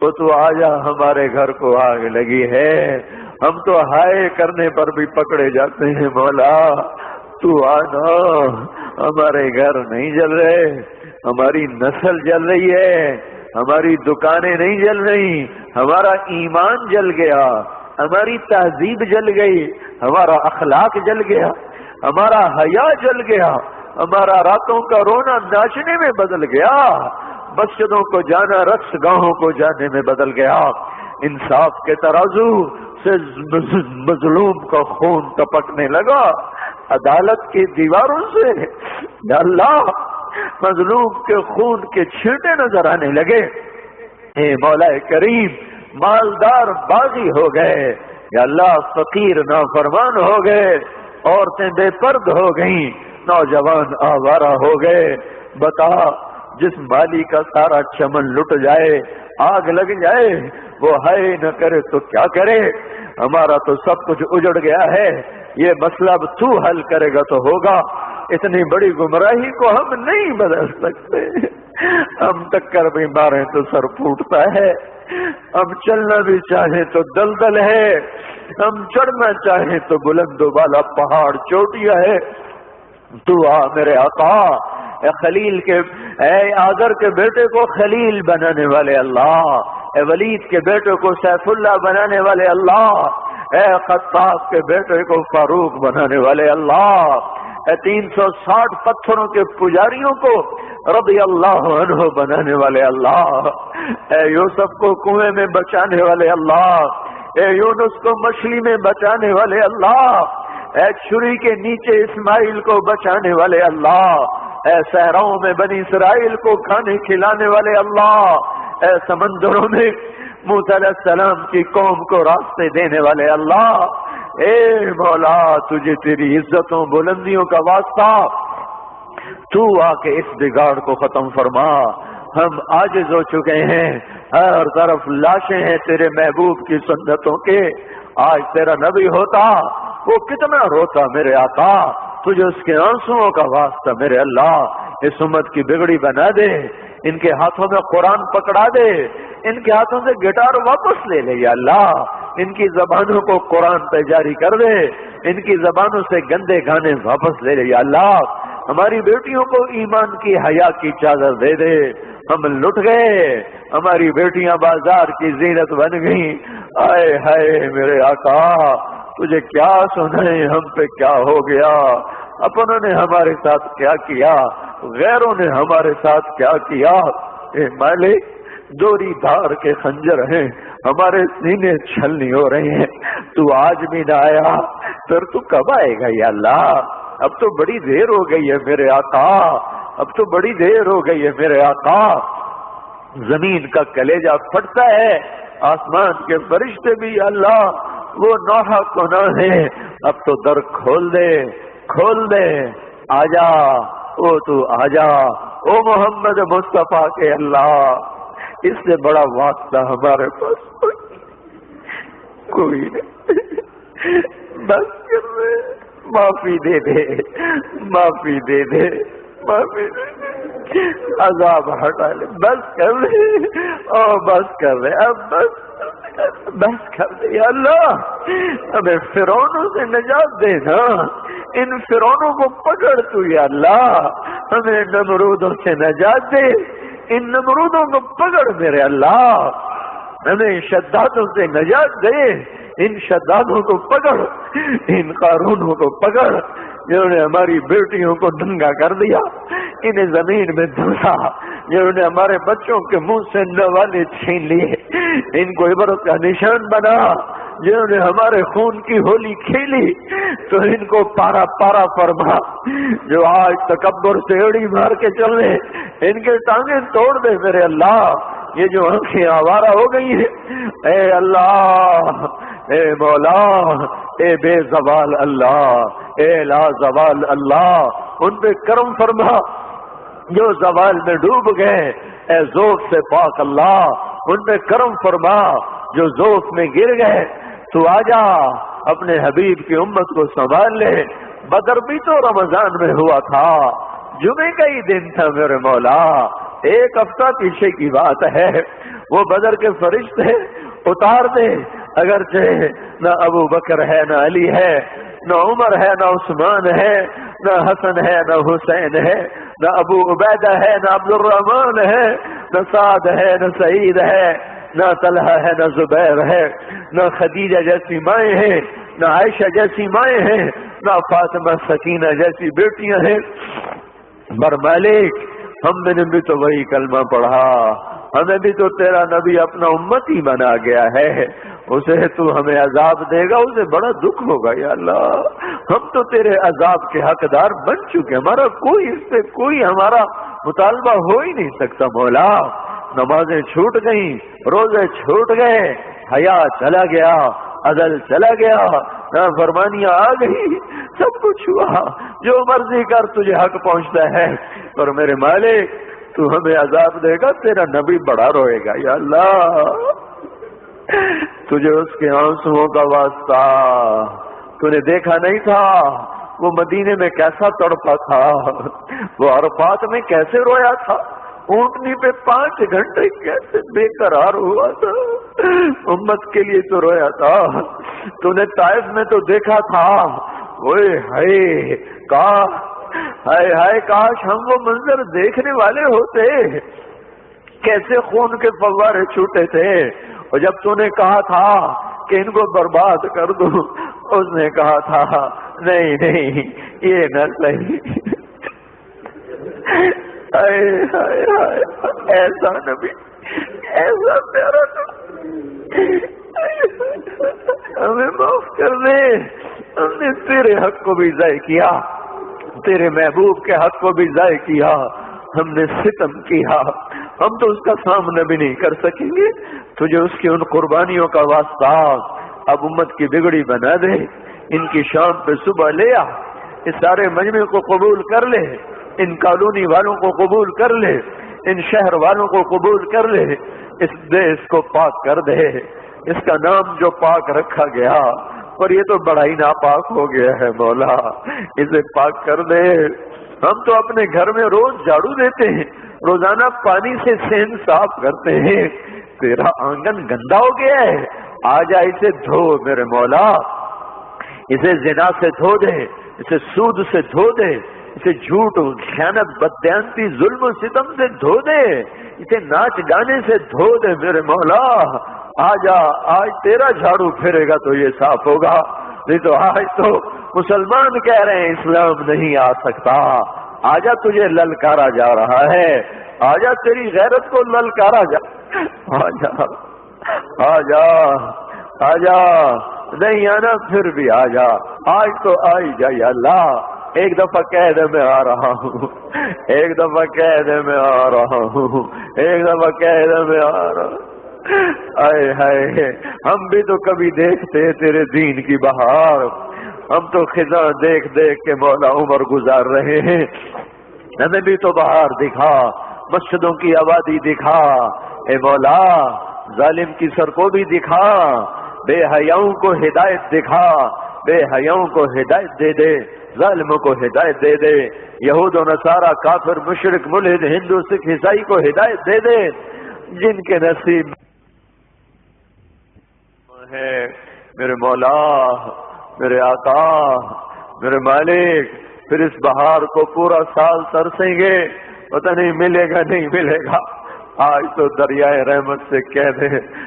تو آجا، ہمارے گھر کو آگ لگی ہے، ہم تو ہائے کرنے پر بھی پکڑے جاتے ہیں، مولا تو آنا، ہمارے گھر نہیں جل رہے، ہماری نسل جل رہی ہے، ہماری دکانیں نہیں جل رہی، ہمارا ایمان جل گیا، ہماری تہذیب جل گئی، ہمارا اخلاق جل گیا، ہمارا حیا جل گیا، ہمارا راتوں کا رونا ناچنے میں بدل گیا، مسجدوں کو جانا رقص گاہوں کو جانے میں بدل گیا، انصاف کے ترازو سے مظلوم کا خون ٹپکنے لگا، عدالت کی دیواروں سے یا اللہ مظلوم کے خون کے چھینٹے نظر آنے لگے۔ اے مولا کریم، مالدار باغی ہو گئے، یا اللہ فقیر نافرمان ہو گئے، عورتیں بے پرد ہو گئیں، نوجوان آوارہ ہو گئے۔ بتا، جس مالی کا سارا چمن لٹ جائے، آگ لگ جائے، وہ ہائے نہ کرے تو کیا کرے؟ ہمارا تو سب کچھ اجڑ گیا ہے، یہ مسئلہ اب تو حل کرے گا تو ہوگا۔ اتنی بڑی گمراہی کو ہم نہیں بدل سکتے، ہم ٹکر بھی مارے تو سر پھوٹتا ہے، ہم چلنا بھی چاہیں تو دلدل ہے، ہم چڑھنا چاہیں تو بلند و بالا پہاڑ چوٹیاں ہے۔ تو آ میرے آقا، اے خلیل کے، اے آذر کے بیٹے کو خلیل بنانے والے اللہ، اے ولید کے بیٹے کو سیف اللہ بنانے والے اللہ، اے خطاب کے بیٹے کو فاروق بنانے والے اللہ، اے 360 پتھروں کے پجاریوں کو رضی اللہ عنہ بنانے والے اللہ، اے یوسف کو کنویں میں بچانے والے اللہ، اے یونس کو مچھلی میں بچانے والے اللہ، اے چھری کے نیچے اسماعیل کو بچانے والے اللہ، اے صحراؤں میں بنی اسرائیل کو کھانے کھلانے والے اللہ، اے سمندروں میں موسیٰ علیہ السلام کی قوم کو راستے دینے والے اللہ، اے مولا تجھے تیری عزتوں بلندیوں کا واسطہ، تو آ کے اس بگاڑ کو ختم فرما۔ ہم عاجز ہو چکے ہیں، ہر طرف لاشیں ہیں تیرے محبوب کی سنتوں کے، آج تیرا نبی ہوتا وہ کتنا روتا میرے آقا، تجھے اس کے آنسوؤں کا واسطہ میرے اللہ اس امت کی بگڑی بنا دے، ان کے ہاتھوں میں قرآن پکڑا دے، ان کے ہاتھوں سے گٹار واپس لے لے یا اللہ، ان کی زبانوں کو قرآن پہ جاری کر دے، ان کی زبانوں سے گندے گانے واپس لے لے یا اللہ، ہماری بیٹیوں کو ایمان کی حیا کی چادر دے دے، ہم لٹ گئے، ہماری بیٹیاں بازار کی زینت بن گئیں، آئے ہائے میرے آقا تجھے کیا سنائیں ہم پہ کیا ہو گیا، اپنوں نے ہمارے ساتھ کیا کیا، غیروں نے ہمارے ساتھ کیا کیا، اے مالک دوری دھار کے خنجر ہیں، ہمارے سینے چھلنی ہو رہے ہیں، تو آج بھی نہ آیا، پھر تو کب آئے گا یا اللہ؟ اب تو بڑی دیر ہو گئی ہے میرے آقا، اب تو بڑی دیر ہو گئی ہے میرے آقا، زمین کا کلیجہ پھٹتا ہے، آسمان کے فرشتے بھی یا اللہ وہ نوحہ گناہ ہے، اب تو در کھول دے، کھول دے، آجا او تو آجا، او محمد مصطفیٰ کے اللہ، اس سے بڑا واسطہ ہمارے پاس کوئی نہیں، بس کر دے، معافی دے دے، معافی دے دے، معافی دے دے، عذاب ہٹا لے، بس کر دے، او بس کر دے، اب بس کر دے یا اللہ، ہمیں فرعونوں سے نجات دینا، ان فرعونوں کو پکڑ تو یا اللہ، ہمیں نمرودوں سے نجات دے، ان نمرودوں کو پکڑ میرے اللہ، ہمیں شدادوں سے نجات دے، ان شدادوں کو پکڑ، ان قارونوں کو پکڑ جنہوں نے ہماری بیٹیوں کو ننگا کر دیا، انہیں زمین میں دھنسا، جنہوں نے ہمارے بچوں کے منہ سے نوالے چھین لیے، ان کو عبرت کا نشان بنا، جنہوں نے ہمارے خون کی ہولی کھیلی تو ان کو پارا پارا فرما، جو آج تکبر سے ایڑی مار کے چل رہے ان کے ٹانگیں توڑ دے میرے اللہ، یہ جو آنکھیں آوارہ ہو گئی ہیں، اے اللہ، اے مولا، اے بے زوال اللہ، اے لا زوال اللہ، ان پہ کرم فرما جو زوال میں ڈوب گئے، اے ذوق سے پاک اللہ ان پہ کرم فرما جو ذوق میں گر گئے، تو آجا اپنے حبیب کی امت کو سنبھال لے، بدر بھی تو رمضان میں ہوا تھا، جمعے کا ہی دن تھا میرے مولا، ایک ہفتہ پیچھے کی بات ہے، وہ بدر کے فرشتے اتار دے، اگرچہ نہ ابو بکر ہے، نہ علی ہے، نہ عمر ہے، نہ عثمان ہے، نہ حسن ہے، نہ حسین ہے، نہ ابو عبیدہ ہے، نہ عبد الرحمان ہے، نہ سعد ہے، نہ سعید ہے، نہ طلحہ ہے، نہ زبیر ہے، نہ خدیجہ جیسی مائیں ہیں، نہ عائشہ جیسی مائیں ہیں، نہ فاطمہ سکینہ جیسی بیٹیاں ہیں، پر مالک ہم نے بھی تو وہی کلمہ پڑھا، ہمیں بھی تو تیرا نبی اپنا امتی بنا گیا ہے، اسے تو ہمیں عذاب دے گا، اسے بڑا دکھ ہوگا یا اللہ، ہم تو تیرے عذاب کے حقدار بن چکے، ہمارا کوئی اس سے کوئی ہمارا مطالبہ ہو ہی نہیں سکتا مولا، نمازیں چھوٹ گئیں، روزے چھوٹ گئے، حیا چلا گیا، عدل چلا گیا، نافرمانیاں آ گئی، سب کچھ ہوا، جو مرضی کر تجھے حق پہنچتا ہے، اور میرے مالک تو ہمیں عذاب دے گا، تیرا نبی بڑا روئے گا یا اللہ، تجھے اس کے آنسوؤں کا واسطہ، تو نے دیکھا نہیں تھا وہ مدینے میں کیسا تڑپا تھا، وہ عرفات میں کیسے رویا تھا، اونٹنی پہ 5 گھنٹے کیسے بے قرار ہوا تھا، امت کے لیے تو رویا تھا، تو نے طائف میں تو دیکھا تھا، اوئے ہائے ہائے ہائے کاش ہم وہ منظر دیکھنے والے ہوتے، کیسے خون کے فوارے چھوٹے تھے، اور جب تو نے کہا تھا کہ ان کو برباد کر دو، اس نے کہا تھا نہیں نہیں یہ نہ صحیح، ایسا نبی، ایسا پیارا نبی، ہمیں معاف کر دے، ہم نے تیرے حق کو بھی ضائع کیا، تیرے محبوب کے حق کو بھی ضائع کیا، ہم نے ستم کیا، ہم تو اس کا سامنا بھی نہیں کر سکیں گے، تجھے اس کی ان قربانیوں کا واسطہ اب امت کی بگڑی بنا دے، ان کی شام پہ صبح لے آ، اس سارے مجمع کو قبول کر لے، ان کالونی والوں کو قبول کر لے، ان شہر والوں کو قبول کر لے، اس دیش کو پاک کر دے، اس کا نام جو پاک رکھا گیا، اور یہ تو بڑا ہی ناپاک ہو گیا ہے مولا، اسے پاک کر دے، ہم تو اپنے گھر میں روز جھاڑو دیتے ہیں، روزانہ پانی سے صحن صاف کرتے ہیں، تیرا آنگن گندا ہو گیا ہے، آ جا اسے دھو میرے مولا، اسے زنا سے دھو دے، اسے سود سے دھو دے، اسے جھوٹ خیانت بددیانتی ظلم و ستم سے دھو دے، اسے ناچ گانے سے دھو دے میرے مولا، آ جا، آج تیرا جھاڑو پھرے گا تو یہ صاف ہوگا، نہیں تو آج تو مسلمان کہہ رہے ہیں اسلام نہیں آ سکتا، آجا تجھے للکارا جا رہا ہے، آجا تیری غیرت کو للکارا جا، آجا آجا آجا، نہیں آنا پھر بھی آجا، آج تو آئی جا یا اللہ، ایک دفعہ کہہ دے میں آ رہا ہوں، ایک دفعہ کہہ دے میں آ رہا ہوں، ایک دفعہ کہہ دے میں آ رہا ہوں، آئے ہائے، ہم بھی تو کبھی دیکھتے تیرے دین کی بہار، ہم تو خزاں دیکھ دیکھ کے مولا عمر گزار رہے ہیں، ہمیں بھی تو بہار دکھا، مسجدوں کی آبادی دکھا، اے مولا ظالم کی سر کو بھی دکھا، بے حیاؤں کو ہدایت دکھا، بے حیاؤں کو ہدایت دے دے، ظالموں کو ہدایت دے دے، یہود و نصارہ کافر مشرک ملحد ہندو سکھ عیسائی کو ہدایت دے دے، جن کے نصیب ہے میرے مولا، میرے آقا، میرے مالک، پھر اس بہار کو پورا سال ترسیں گے، پتہ نہیں ملے گا نہیں ملے گا، آج تو دریائے رحمت سے کہہ دے